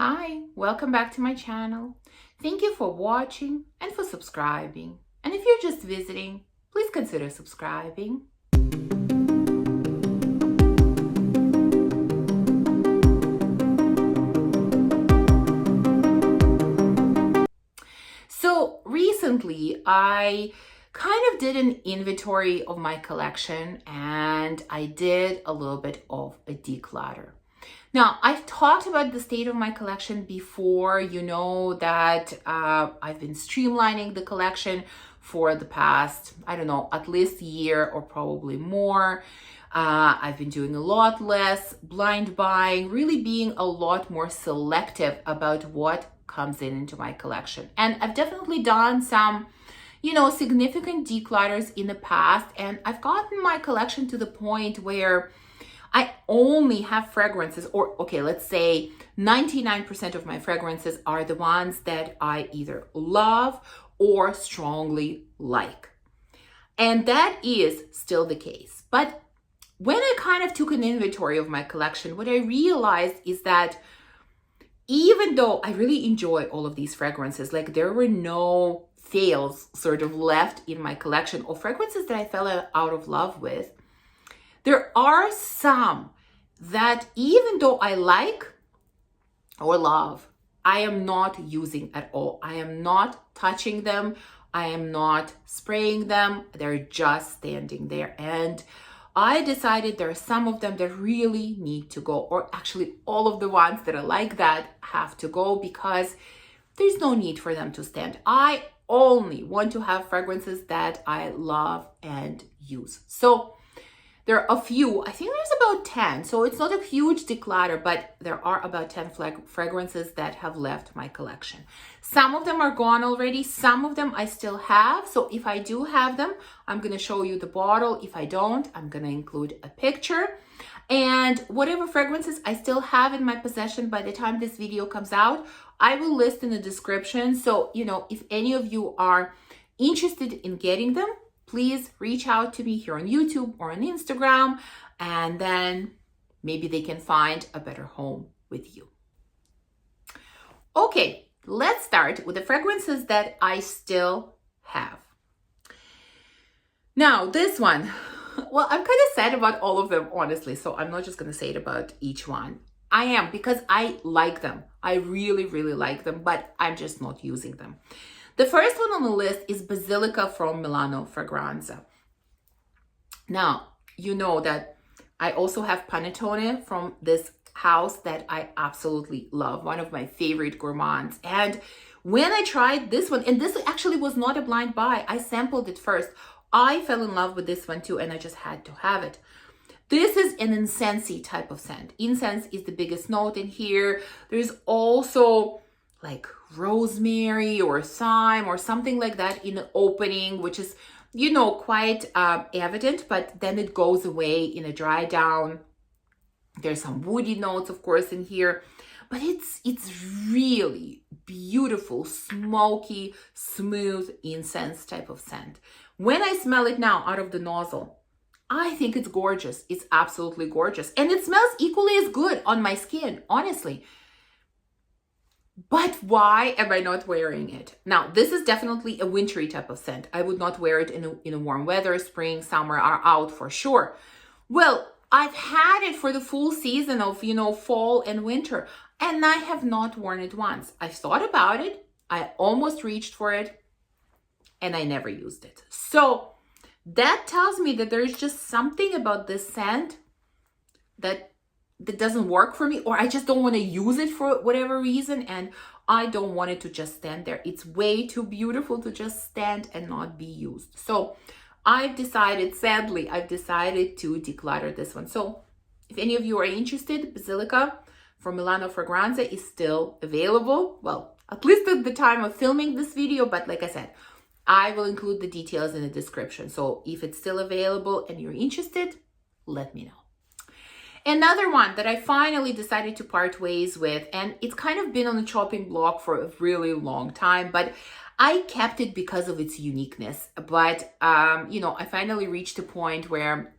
Hi, welcome back to my channel. Thank you for watching and for subscribing. And if you're just visiting, please consider subscribing. So recently I kind of did an inventory of my collection and I did a little bit of a declutter. Now, I've talked about the state of my collection before. You know that I've been streamlining the collection for the past, I don't know, at least a year or probably more. I've been doing a lot less blind buying, really being a lot more selective about what comes into my collection. And I've definitely done some, significant declutters in the past. And I've gotten my collection to the point where I only have fragrances, or okay, let's say 99% of my fragrances are the ones that I either love or strongly like. And that is still the case. But when I kind of took an inventory of my collection, what I realized is that even though I really enjoy all of these fragrances, like there were no fails sort of left in my collection or fragrances that I fell out of love with, there are some that even though I like or love, I am not using at all. I am not touching them. I am not spraying them. They're just standing there. And I decided there are some of them that really need to go, or actually all of the ones that are like that have to go because there's no need for them to stand. I only want to have fragrances that I love and use. So there are a few, I think there's about 10, so it's not a huge declutter, but there are about 10 fragrances that have left my collection. Some of them are gone already, some of them I still have, so if I do have them, I'm going to show you the bottle. If I don't, I'm going to include a picture. And whatever fragrances I still have in my possession by the time this video comes out, I will list in the description. So, if any of you are interested in getting them, please reach out to me here on YouTube or on Instagram, and then maybe they can find a better home with you. Okay, let's start with the fragrances that I still have. Now, this one, well, I'm kind of sad about all of them, honestly, so I'm not just going to say it about each one. I am, because I like them. I really, really like them, but I'm just not using them. The first one on the list is Basilica from Milano, Fragranze. Now, you know that I also have Panettone from this house that I absolutely love, one of my favorite gourmands. And when I tried this one, and this actually was not a blind buy, I sampled it first. I fell in love with this one too, and I just had to have it. This is an incensey type of scent. Incense is the biggest note in here. There's also like rosemary or thyme or something like that in the opening, which is, quite evident, but then it goes away in a dry down. There's some woody notes, of course, in here, but it's really beautiful, smoky, smooth incense type of scent. When I smell it now out of the nozzle, I think it's gorgeous. It's absolutely gorgeous. And it smells equally as good on my skin, honestly. But why am I not wearing it? Now, this is definitely a wintry type of scent. I would not wear it in a warm weather. Spring, summer are out for sure. Well, I've had it for the full season of, fall and winter, and I have not worn it once. I've thought about it. I almost reached for it, and I never used it. So that tells me that there's just something about this scent that doesn't work for me, or I just don't want to use it for whatever reason, and I don't want it to just stand there. It's way too beautiful to just stand and not be used. So sadly, I've decided to declutter this one. So if any of you are interested, Basilica from Milano Fragranze is still available. Well, at least at the time of filming this video, but like I said, I will include the details in the description. So if it's still available and you're interested, let me know. Another one that I finally decided to part ways with, and it's kind of been on the chopping block for a really long time, but I kept it because of its uniqueness. But, I finally reached a point where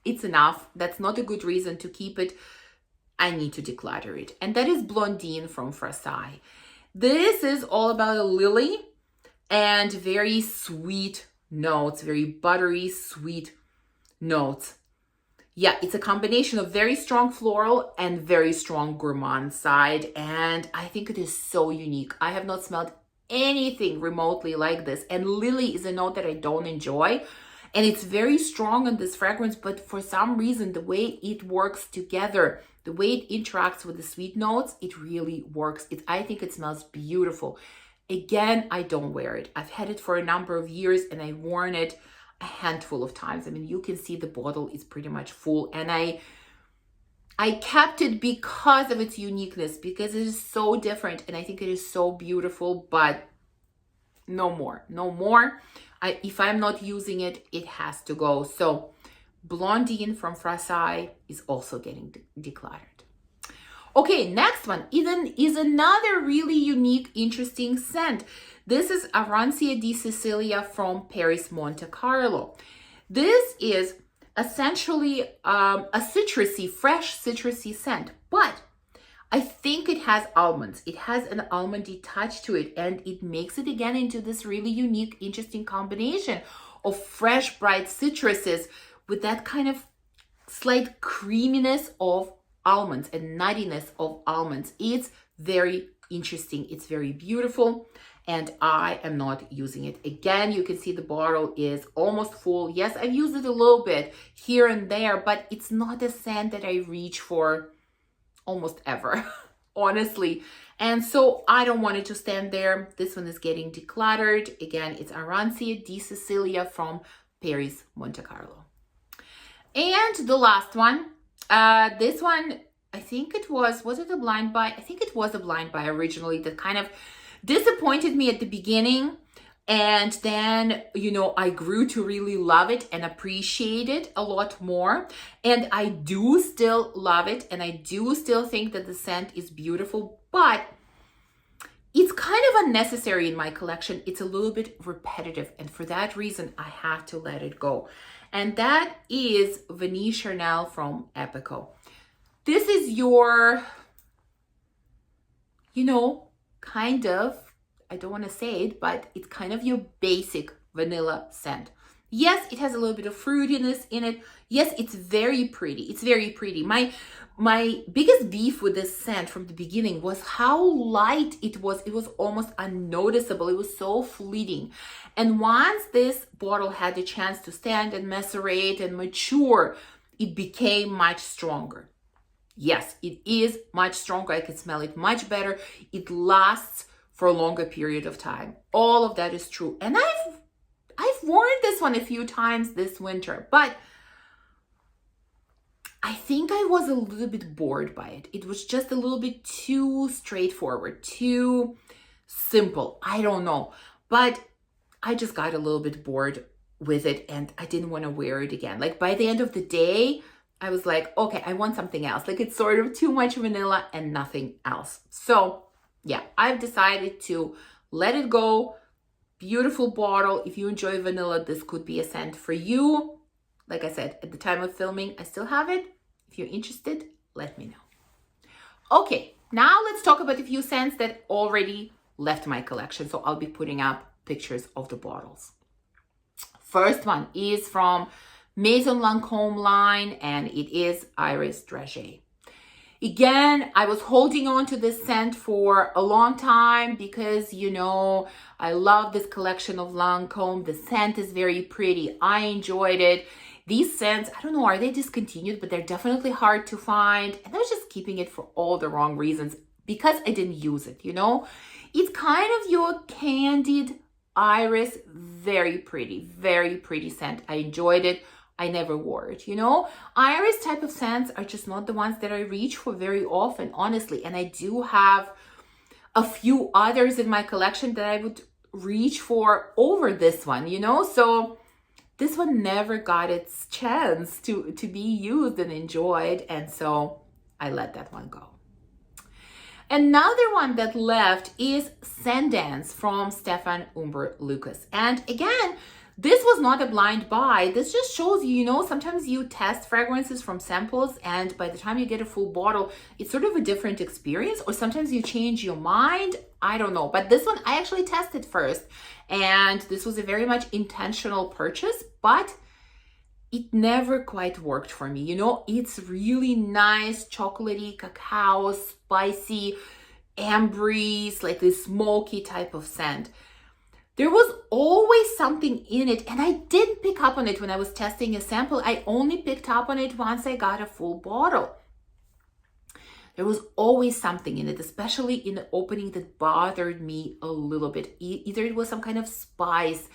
it's enough. That's not a good reason to keep it I need to declutter it. And that is Blondine from Frassai. This is all about a lily and very sweet notes, very buttery, sweet notes. Yeah, it's a combination of very strong floral and very strong gourmand side. And I think it is so unique. I have not smelled anything remotely like this. And lily is a note that I don't enjoy. And it's very strong in this fragrance, but for some reason, the way it works together, the way it interacts with the sweet notes, it really works. I think it smells beautiful. Again, I don't wear it. I've had it for a number of years and I've worn it a handful of times. I mean, you can see the bottle is pretty much full, and I kept it because of its uniqueness, because it is so different and I think it is so beautiful, but no more. If I'm not using it, it has to go. So Blondine from Frassai is also getting decluttered. Okay, next one is another really unique, interesting scent. This is Arancia di Sicilia from Perris, Monte, Carlo. This is essentially a citrusy, fresh citrusy scent, but I think it has almonds. It has an almondy touch to it, and it makes it again into this really unique, interesting combination of fresh, bright citruses with that kind of slight creaminess of almonds and nuttiness of almonds. It's very interesting. It's very beautiful, and I am not using it. Again, you can see the bottle is almost full. Yes, I've used it a little bit here and there, but it's not a scent that I reach for almost ever, honestly. And so I don't want it to stand there. This one is getting decluttered. Again, it's Arancia di Sicilia from Perris, Monte Carlo. And the last one, this one, I think it was it a blind buy? I think it was a blind buy originally that kind of disappointed me at the beginning. And then, you know, I grew to really love it and appreciate it a lot more. And I do still love it. And I do still think that the scent is beautiful, but it's kind of unnecessary in my collection. It's a little bit repetitive. And for that reason, I have to let it go. And that is Vani Charnel from Eipico. This is your, you know, kind of, I don't want to say it, but it's kind of your basic vanilla scent. Yes, it has a little bit of fruitiness in it. Yes, it's very pretty. It's very pretty. My biggest beef with this scent from the beginning was how light it was. It was almost unnoticeable. It was so fleeting. And once this bottle had the chance to stand and macerate and mature, it became much stronger. Yes, it is much stronger. I can smell it much better. It lasts for a longer period of time. All of that is true. And I've worn this one a few times this winter, but I think I was a little bit bored by it. It was just a little bit too straightforward, too simple. I don't know, but I just got a little bit bored with it and I didn't want to wear it again. Like by the end of the day, I was like, okay, I want something else. Like it's sort of too much vanilla and nothing else. So yeah, I've decided to let it go. Beautiful bottle. If you enjoy vanilla, this could be a scent for you. Like I said, at the time of filming, I still have it. If you're interested, let me know. Okay, now let's talk about a few scents that already left my collection. So I'll be putting up pictures of the bottles. First one is from Maison Lancôme line, and it is Iris Dragée. Again, I was holding on to this scent for a long time because, you know, I love this collection of Lancôme. The scent is very pretty. I enjoyed it. These scents, I don't know, are they discontinued? But they're definitely hard to find. And I was just keeping it for all the wrong reasons because I didn't use it, you know? It's kind of your candied iris. Very pretty scent. I enjoyed it. I never wore it, you know? Iris type of scents are just not the ones that I reach for very often, honestly. And I do have a few others in my collection that I would reach for over this one, you know? So this one never got its chance to be used and enjoyed. And so I let that one go. Another one that left is Sendance from Stefan Umber Lucas. And again, This was not a blind buy. This just shows you, you know, sometimes you test fragrances from samples and by the time you get a full bottle, it's sort of a different experience, or sometimes you change your mind. I don't know. But this one I actually tested first, and this was a very much intentional purchase, but it never quite worked for me. You know, it's really nice, chocolatey, cacao, spicy, ambery, like this smoky type of scent. There was always something in it, and I didn't pick up on it when I was testing a sample. I only picked up on it once I got a full bottle. There was always something in it, especially in the opening, that bothered me a little bit. Either it was some kind of spice,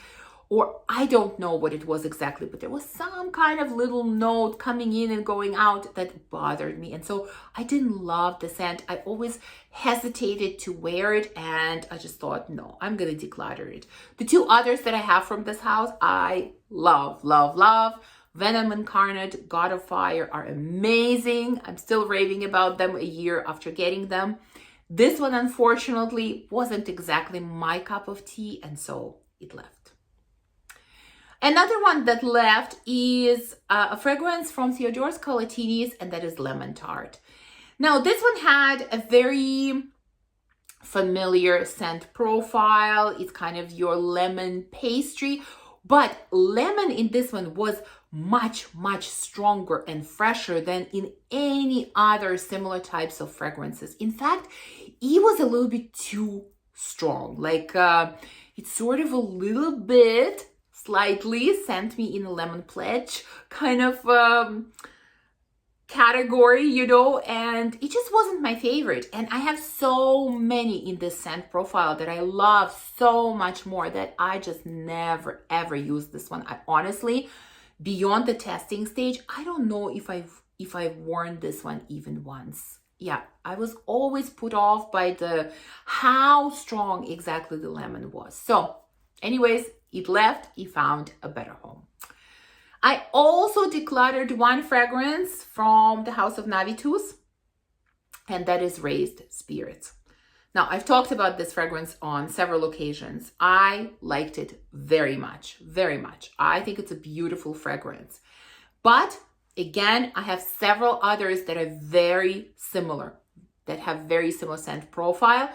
or I don't know what it was exactly, but there was some kind of little note coming in and going out that bothered me. And so I didn't love the scent. I always hesitated to wear it, and I just thought, no, I'm going to declutter it. The two others that I have from this house, I love, love, love. Venom Incarnate, God of Fire are amazing. I'm still raving about them a year after getting them. This one, unfortunately, wasn't exactly my cup of tea, and so it left. Another one that left is a fragrance from Theodoros Kalatinis, and that is Lemon Tart. Now, this one had a very familiar scent profile. It's kind of your lemon pastry, but lemon in this one was much, much stronger and fresher than in any other similar types of fragrances. In fact, it was a little bit too strong. Like it's sort of a little bit slightly sent me in a lemon pledge kind of category, you know, and it just wasn't my favorite. And I have so many in this scent profile that I love so much more that I just never ever use this one. I honestly, beyond the testing stage, I don't know if I've worn this one even once. Yeah, I was always put off by how strong exactly the lemon was. So anyways, it left, it found a better home. I also decluttered one fragrance from the House of Navitus, and that is Raised Spirits. Now, I've talked about this fragrance on several occasions. I liked it very much, very much. I think it's a beautiful fragrance. But again, I have several others that are very similar, that have very similar scent profile,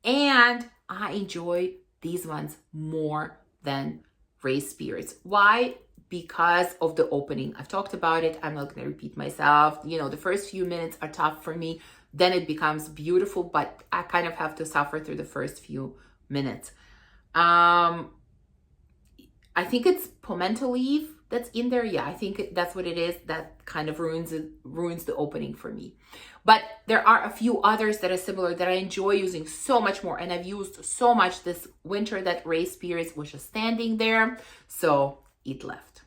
and I enjoy these ones more than Raised Spirits. Why? Because of the opening. I've talked about it. I'm not going to repeat myself. You know, the first few minutes are tough for me. Then it becomes beautiful, but I kind of have to suffer through the first few minutes. I think it's pimento leaf that's in there. Yeah, I think that's what it is. That kind of ruins the opening for me. But there are a few others that are similar that I enjoy using so much more. And I've used so much this winter that Raised Spirits was just standing there. So it left.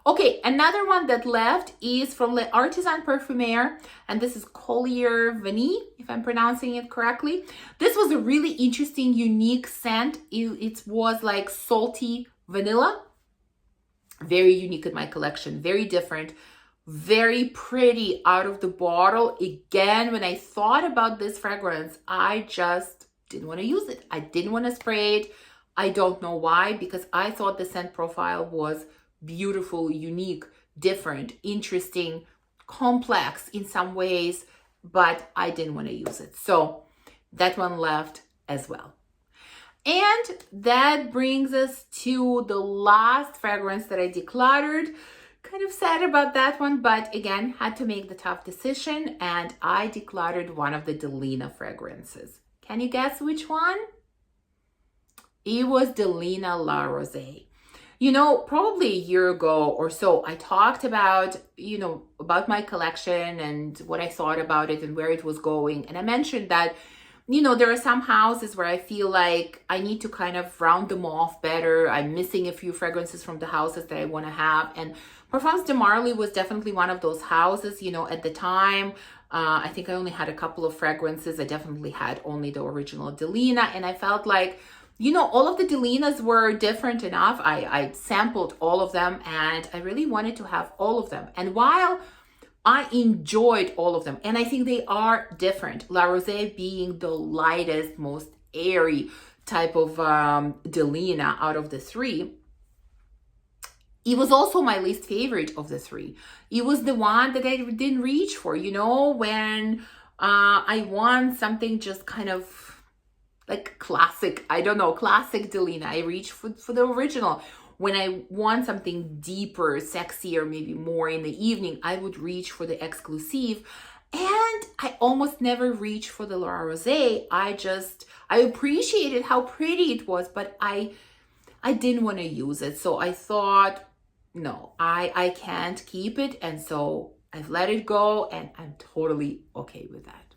Okay, another one that left is from Le Artisan Parfumeur, and this is Collier Vani, if I'm pronouncing it correctly. This was a really interesting, unique scent. It was like salty vanilla. Very unique in my collection, very different, very pretty out of the bottle. Again, when I thought about this fragrance, I just didn't want to use it. I didn't want to spray it. I don't know why, because I thought the scent profile was beautiful, unique, different, interesting, complex in some ways, but I didn't want to use it. So that one left as well. And that brings us to the last fragrance that I decluttered. Kind of sad about that one, but again, had to make the tough decision, and I decluttered one of the Delina fragrances. Can you guess which one? It was Delina La Rosée. You know, probably a year ago or so, I talked about, you know, about my collection and what I thought about it and where it was going. And I mentioned that, you know, there are some houses where I feel like I need to kind of round them off better. I'm missing a few fragrances from the houses that I want to have. And Parfums de Marly was definitely one of those houses. You know, at the time, I think I only had a couple of fragrances. I definitely had only the original Delina. And I felt like, you know, all of the Delinas were different enough. I sampled all of them, and I really wanted to have all of them. And while I enjoyed all of them, and I think they are different, La Rosée being the lightest, most airy type of Delina out of the three, It was also my least favorite of the three. It was the one that I didn't reach for, you know, when I want something just kind of like classic, I don't know, classic Delina. I reach for the original. When I want something deeper, sexier, maybe more in the evening, I would reach for the exclusive. And I almost never reach for the Laura Rosé. I appreciated how pretty it was, but I didn't want to use it. So I thought, no, I can't keep it. And so I've let it go, and I'm totally okay with that.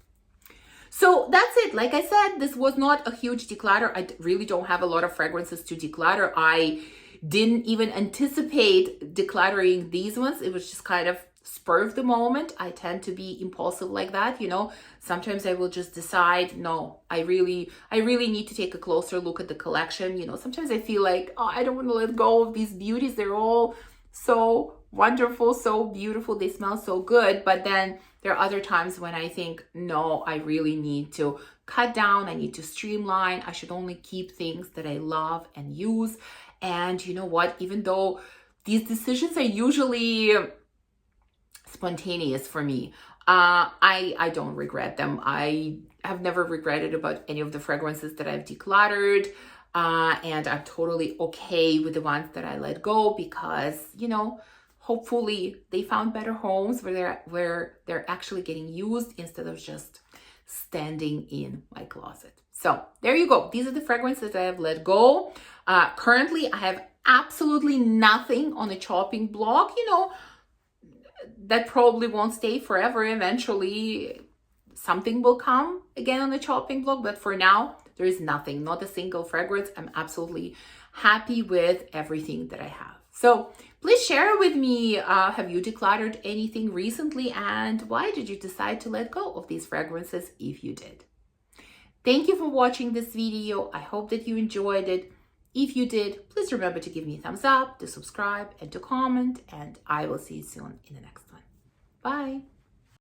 So that's it. Like I said, this was not a huge declutter. I really don't have a lot of fragrances to declutter. I didn't even anticipate decluttering these ones. It was just kind of spur of the moment. I tend to be impulsive like that, you know. Sometimes I will just decide, no, I really need to take a closer look at the collection. You know, sometimes I feel like, oh, I don't want to let go of these beauties. They're all so wonderful, so beautiful. They smell so good. But then there are other times when I think, no, I really need to cut down. I need to streamline. I should only keep things that I love and use. And you know what? Even though these decisions are usually spontaneous for me, I don't regret them. I have never regretted about any of the fragrances that I've decluttered. And I'm totally okay with the ones that I let go because, you know, hopefully they found better homes where they're actually getting used instead of just standing in my closet. So there you go. These are the fragrances that I have let go. Currently, I have absolutely nothing on the chopping block. You know, that probably won't stay forever. Eventually, something will come again on the chopping block. But for now, there is nothing, not a single fragrance. I'm absolutely happy with everything that I have. So please share with me, have you decluttered anything recently, and why did you decide to let go of these fragrances if you did? Thank you for watching this video. I hope that you enjoyed it. If you did, please remember to give me a thumbs up, to subscribe, and to comment, and I will see you soon in the next one. Bye.